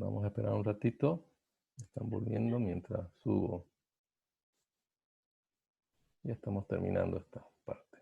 Vamos a esperar un ratito. Están volviendo mientras subo. Ya estamos terminando esta parte.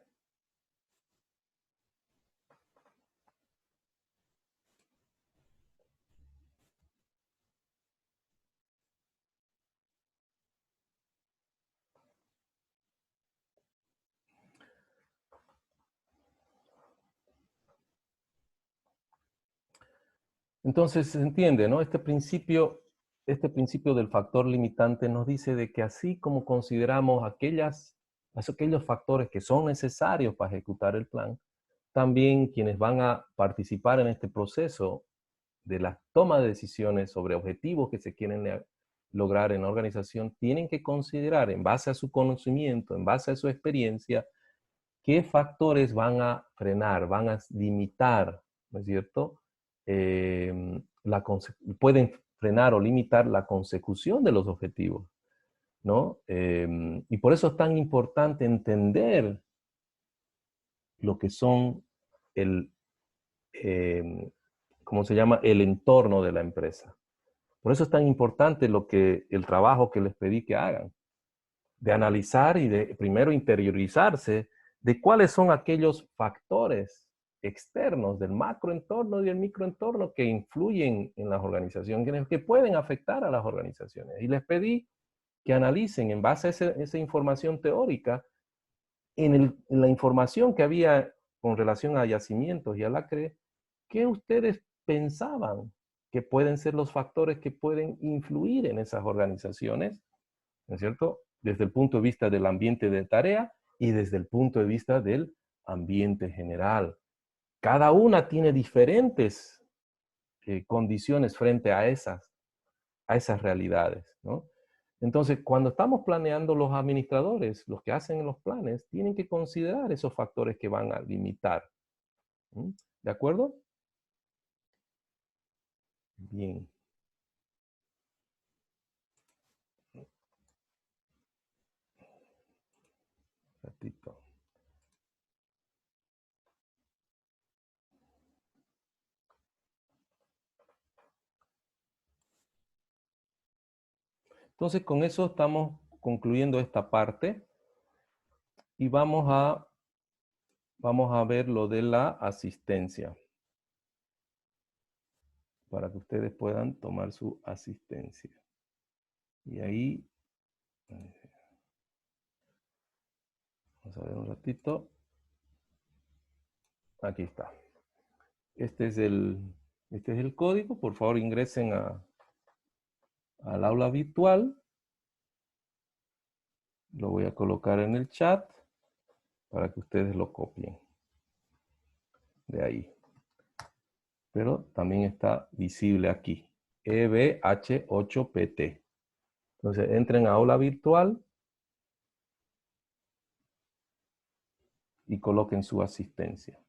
Entonces se entiende, ¿no? Este principio del factor limitante nos dice de que así como consideramos aquellos factores que son necesarios para ejecutar el plan, también quienes van a participar en este proceso de la toma de decisiones sobre objetivos que se quieren lograr en la organización, tienen que considerar en base a su conocimiento, en base a su experiencia, qué factores van a frenar, van a limitar, ¿no es cierto? Pueden frenar o limitar la consecución de los objetivos, ¿no? Y por eso es tan importante entender lo que son el, ¿cómo se llama? El entorno de la empresa. Por eso es tan importante el trabajo que les pedí que hagan, de analizar y de primero interiorizarse de cuáles son aquellos factores externos del macroentorno y del microentorno que influyen en las organizaciones, que pueden afectar a las organizaciones. Y les pedí que analicen en base a esa información teórica, en la información que había con relación a yacimientos y a la CRE, ¿qué ustedes pensaban que pueden ser los factores que pueden influir en esas organizaciones? ¿No es cierto? Desde el punto de vista del ambiente de tarea y desde el punto de vista del ambiente general. Cada una tiene diferentes condiciones frente a esas realidades, ¿no? Entonces, cuando estamos planeando, los administradores, los que hacen los planes, tienen que considerar esos factores que van a limitar. ¿Mm? ¿De acuerdo? Bien. Ratito. Entonces, con eso estamos concluyendo esta parte y vamos a ver lo de la asistencia, para que ustedes puedan tomar su asistencia. Y ahí, vamos a ver un ratito. Aquí está. Este es el código. Por favor, ingresen al aula virtual. Lo voy a colocar en el chat para que ustedes lo copien de ahí. Pero también está visible aquí. EBH8PT. Entonces, entren a aula virtual y coloquen su asistencia.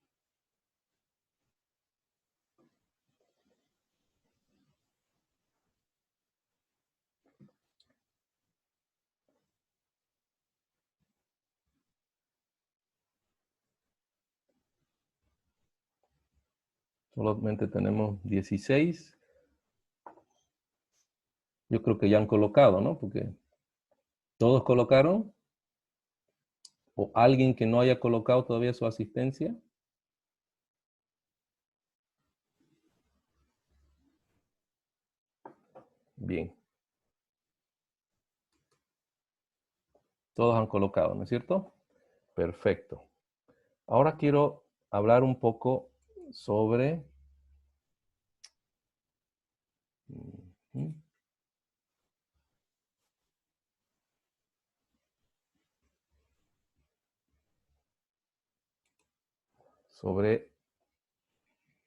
Solamente tenemos 16. Yo creo que ya han colocado, ¿no? Porque todos colocaron. ¿O alguien que no haya colocado todavía su asistencia? Bien. Todos han colocado, ¿no es cierto? Perfecto. Ahora quiero hablar un poco sobre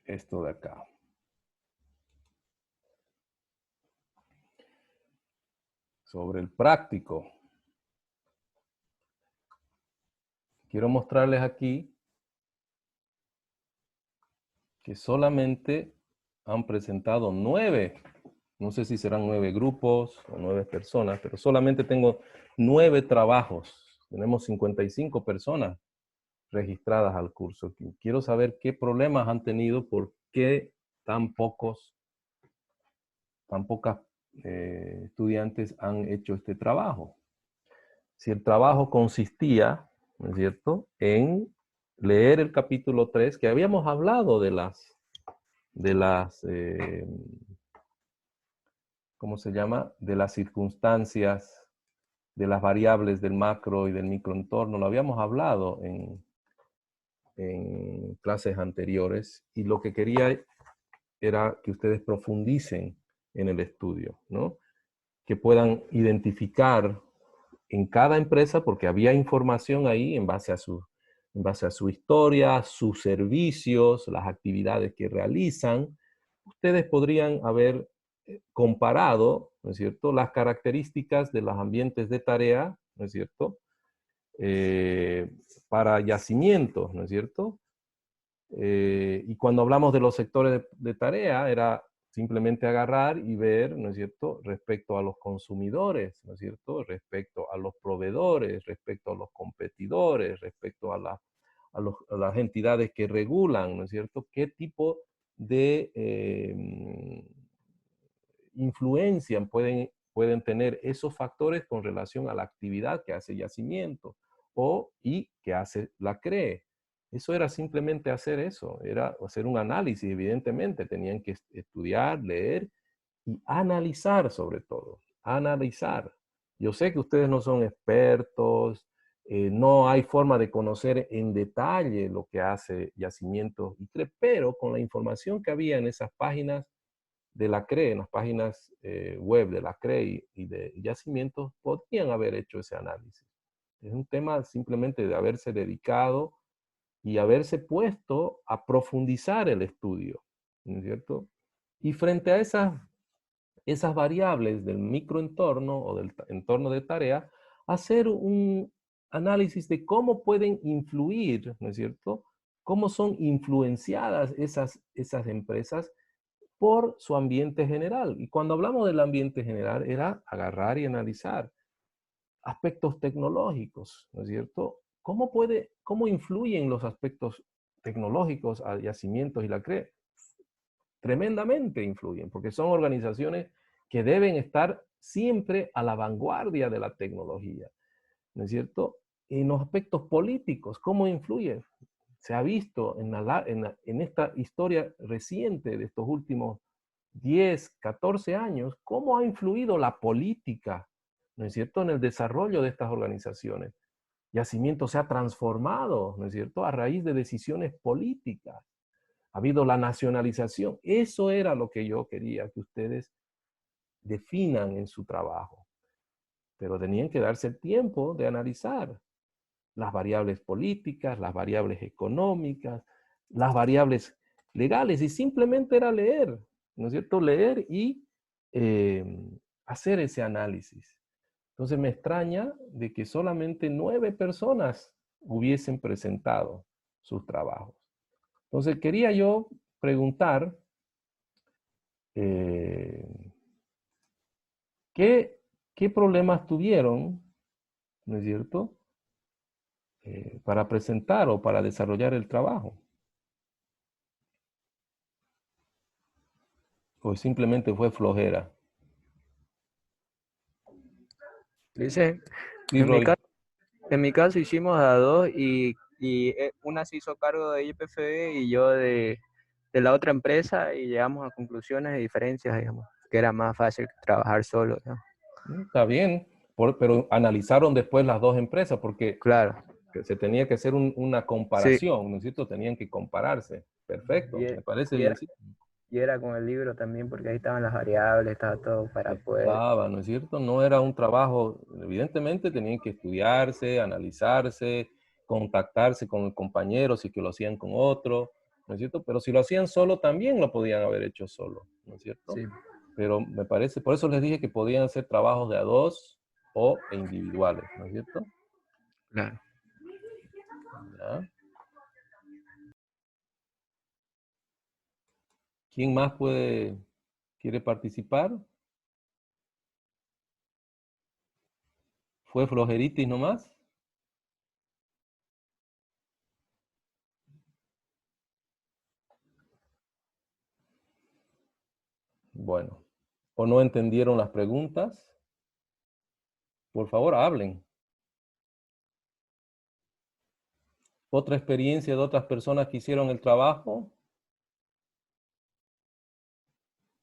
esto de acá. Sobre el práctico. Quiero mostrarles aquí que solamente han presentado 9. No sé si serán 9 grupos o 9 personas, pero solamente tengo 9 trabajos. Tenemos 55 personas registradas al curso. Quiero saber qué problemas han tenido, por qué tan pocos tan pocas estudiantes han hecho este trabajo. Si el trabajo consistía, ¿no es cierto?, en leer el capítulo 3, que habíamos hablado de las ¿cómo se llama?, de las circunstancias, de las variables del macro y del microentorno. Lo habíamos hablado en clases anteriores, y lo que quería era que ustedes profundicen en el estudio, ¿no? Que puedan identificar en cada empresa, porque había información ahí en base a su historia, sus servicios, las actividades que realizan. Ustedes podrían haber comparado, ¿no es cierto?, las características de los ambientes de tarea, ¿no es cierto?, para yacimientos, ¿no es cierto? Y cuando hablamos de los sectores de tarea, era simplemente agarrar y ver, ¿no es cierto?, respecto a los consumidores, ¿no es cierto?, respecto a los proveedores, respecto a los competidores, respecto a las entidades que regulan, ¿no es cierto?, qué tipo de influencia pueden tener esos factores con relación a la actividad que hace Yacimiento y que hace la CRE. Eso era simplemente hacer eso, era hacer un análisis, evidentemente. Tenían que estudiar, leer y analizar sobre todo, analizar. Yo sé que ustedes no son expertos, no hay forma de conocer en detalle lo que hace Yacimientos y CRE, pero con la información que había en esas páginas de la CRE, en las páginas web de la CRE y de Yacimientos, podrían haber hecho ese análisis. Es un tema simplemente de haberse dedicado y haberse puesto a profundizar el estudio, ¿no es cierto? Y frente a esas variables del microentorno o del entorno de tarea, hacer un análisis de cómo pueden influir, ¿no es cierto? Cómo son influenciadas esas empresas por su ambiente general. Y cuando hablamos del ambiente general, era agarrar y analizar aspectos tecnológicos, ¿no es cierto? ¿Cómo influyen los aspectos tecnológicos a Yacimientos y la CRE? Tremendamente influyen, porque son organizaciones que deben estar siempre a la vanguardia de la tecnología, ¿no es cierto? En los aspectos políticos, ¿cómo influyen? Se ha visto en esta historia reciente de estos últimos 10, 14 años, cómo ha influido la política, ¿no es cierto?, en el desarrollo de estas organizaciones. Yacimiento se ha transformado, ¿no es cierto?, a raíz de decisiones políticas. Ha habido la nacionalización. Eso era lo que yo quería que ustedes definan en su trabajo. Pero tenían que darse el tiempo de analizar las variables políticas, las variables económicas, las variables legales, y simplemente era leer, ¿no es cierto? Leer y hacer ese análisis. Entonces me extraña de que solamente 9 personas hubiesen presentado sus trabajos. Entonces quería yo preguntar, eh, ¿qué problemas tuvieron, ¿no es cierto?, para presentar o para desarrollar el trabajo. O simplemente fue flojera. Dice, Sí, en mi Roy. caso, en mi caso hicimos a dos y una se hizo cargo de YPFB y yo de la otra empresa y llegamos a conclusiones de diferencias, digamos, que era más fácil trabajar solo, ¿no? Está bien, pero analizaron después las dos empresas porque Claro, se tenía que hacer una sí, comparación, ¿no es cierto? Tenían que compararse. Perfecto, y, me parece y bien. era, Sí. y era con el libro también porque ahí estaban las variables, estaba todo para poder. Estaba, ¿no es cierto? No era un trabajo, evidentemente tenían que estudiarse, analizarse, contactarse con el compañero si que lo hacían con otro, ¿no es cierto? Pero si lo hacían solo también lo podían haber hecho solo, ¿no es cierto? Sí, Pero me parece, por eso les dije que podían hacer trabajos de a dos e individuales, ¿no es cierto? claro. ¿Ya? ¿Quién más quiere participar? ¿Fue flojeritis nomás? Bueno. ¿O no entendieron las preguntas? Por favor, hablen. ¿Otra experiencia de otras personas que hicieron el trabajo?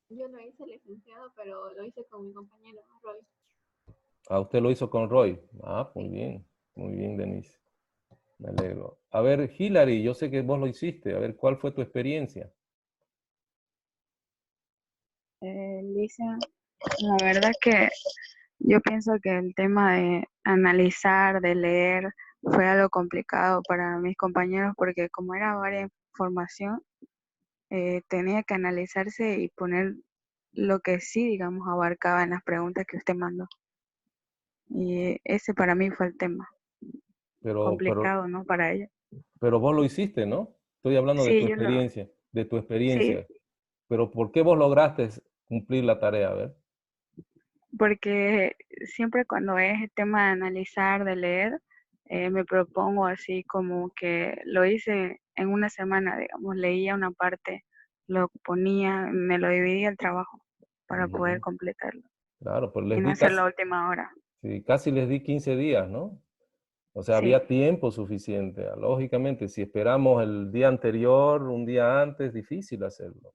Yo lo hice licenciado, pero lo hice con mi compañero Roy. Ah, usted lo hizo con Roy. Ah, Sí. muy bien, Denise. Me alegro. A ver, Hilary, yo sé que vos lo hiciste. A ver, ¿cuál fue tu experiencia? Lisa, la verdad que yo pienso que el tema de analizar, de leer, fue algo complicado para mis compañeros porque como era varias información, tenía que analizarse y poner lo que sí, digamos, abarcaba en las preguntas que usted mandó. Y ese para mí fue el tema Pero, pero, complicado, ¿no? Para ellos. pero vos lo hiciste, ¿no? Estoy hablando de Sí, tu experiencia, sí, Pero ¿por qué vos lograste cumplir la tarea? A ver. porque siempre cuando es el tema de analizar, de leer, me propongo así como que lo hice en una semana, digamos, leía una parte, lo ponía, me lo dividía el trabajo para poder Ujú. completarlo Claro, pues y les no di hacer la casi, última hora. sí, casi les di 15 días, ¿no? O sea, Sí, había tiempo suficiente. Lógicamente, si esperamos el día anterior, un día antes, difícil hacerlo,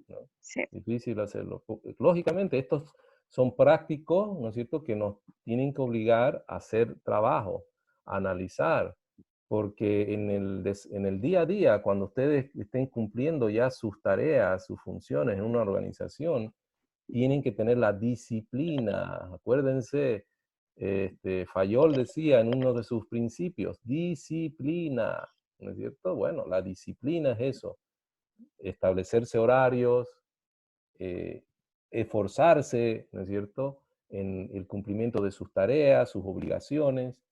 ¿no? sí, Difícil hacerlo. Lógicamente, estos son prácticos, ¿no es cierto?, que nos tienen que obligar a hacer trabajo, a analizar, porque en el día a día, cuando ustedes estén cumpliendo ya sus tareas, sus funciones en una organización, tienen que tener la disciplina. Acuérdense, Fayol decía en uno de sus principios, disciplina, ¿no es cierto? Bueno, la disciplina es eso, establecerse horarios, eh, esforzarse, ¿no es cierto?, en el cumplimiento de sus tareas, sus obligaciones.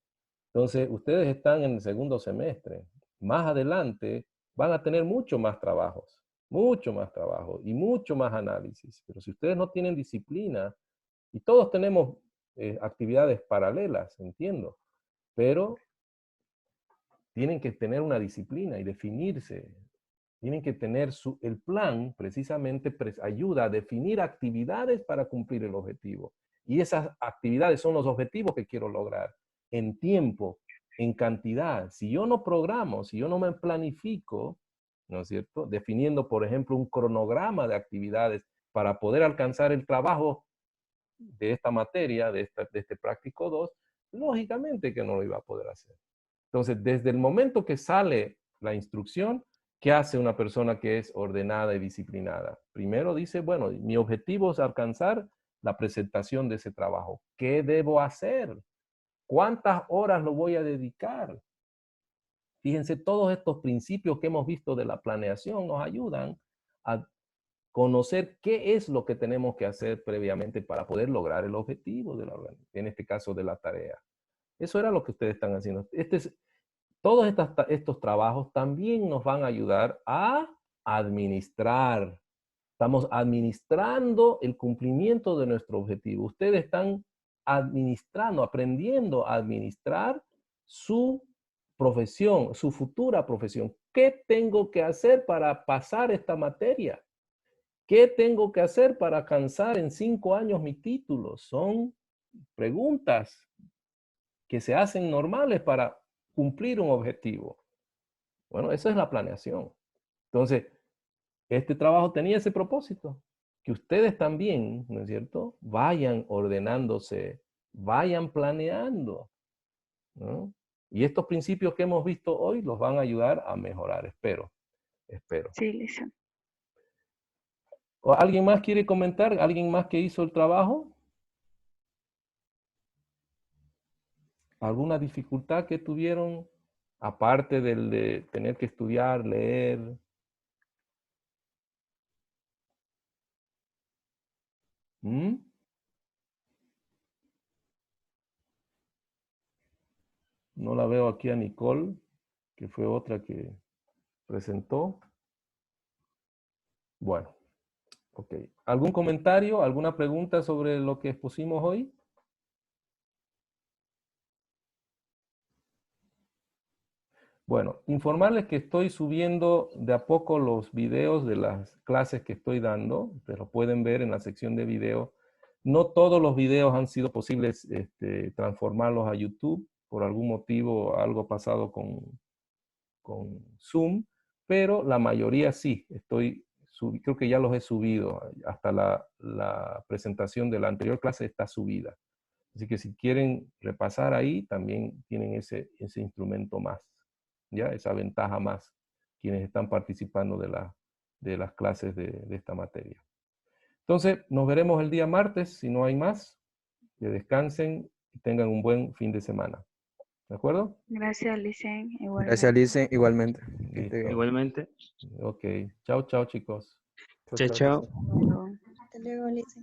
Entonces, ustedes están en el segundo semestre. Más adelante van a tener mucho más trabajo y mucho más análisis. Pero si ustedes no tienen disciplina, y todos tenemos actividades paralelas, entiendo, pero tienen que tener una disciplina y definirse. Tienen que tener el plan, precisamente ayuda a definir actividades para cumplir el objetivo. Y esas actividades son los objetivos que quiero lograr en tiempo, en cantidad. Si yo no programo, si yo no me planifico, ¿no es cierto? Definiendo, por ejemplo, un cronograma de actividades para poder alcanzar el trabajo de esta materia, de este práctico 2, lógicamente que no lo iba a poder hacer. Entonces, desde el momento que sale la instrucción, ¿qué hace una persona que es ordenada y disciplinada? Primero dice, bueno, mi objetivo es alcanzar la presentación de ese trabajo. ¿Qué debo hacer? ¿Cuántas horas lo voy a dedicar? Fíjense, todos estos principios que hemos visto de la planeación nos ayudan a conocer qué es lo que tenemos que hacer previamente para poder lograr el objetivo de la organización, en este caso de la tarea. Eso era lo que ustedes están haciendo. Todos estos trabajos también nos van a ayudar a administrar. Estamos administrando el cumplimiento de nuestro objetivo. Ustedes están administrando, aprendiendo a administrar su profesión, su futura profesión. ¿Qué tengo que hacer para pasar esta materia? ¿Qué tengo que hacer para alcanzar en 5 años mi título? Son preguntas que se hacen normales para cumplir un objetivo. Bueno, esa es la planeación. Entonces, este trabajo tenía ese propósito, que ustedes también, ¿no es cierto?, vayan ordenándose, vayan planeando, ¿no? Y estos principios que hemos visto hoy los van a ayudar a mejorar, espero. sí, Lisa. ¿O alguien más quiere comentar? ¿Alguien más que hizo el trabajo? ¿Alguna dificultad que tuvieron, aparte del de tener que estudiar, leer? ¿Mm? No la veo aquí a Nicole, que fue otra que presentó. Bueno, ok. ¿Algún comentario, alguna pregunta sobre lo que expusimos hoy? Bueno, informarles que estoy subiendo de a poco los videos de las clases que estoy dando. Ustedes lo pueden ver en la sección de video. No todos los videos han sido posibles transformarlos a YouTube. Por algún motivo, algo pasado con Zoom, pero la mayoría sí. Creo que ya los he subido. Hasta la presentación de la anterior clase está subida. Así que si quieren repasar ahí, también tienen ese instrumento más, ¿ya? Esa ventaja más, quienes están participando de las clases de esta materia. Entonces, nos veremos el día martes, si no hay más. Que descansen y tengan un buen fin de semana. ¿De acuerdo? Gracias, Licen, Gracias, igualmente. Lice, igualmente. Que esté Listo. bien. Igualmente. Ok. Chao, chao, chicos. Chao, Chao, chao, chao. Lice. Hasta luego. Hasta luego, Lisa.